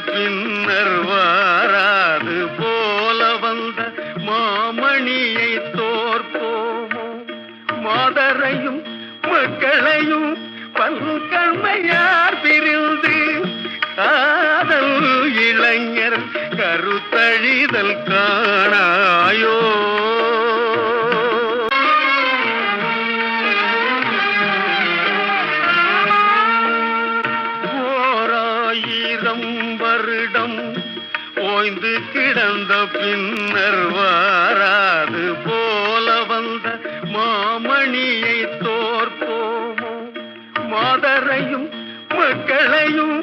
பின்னர் வாராது போல வந்த மாமணியை தோற்போமோ? மாதரையும் மக்களையும் பல்கண்மையார் பிரிந்து காதல் இளைஞர் கருத்தழிதல் காணாயோ? ஓராயிரம் வருடம் ஓய்ந்து கிடந்த பின்னர் வாராது போல வந்த மாமணியை தோற்போமோ? மாதரையும் மக்களையும்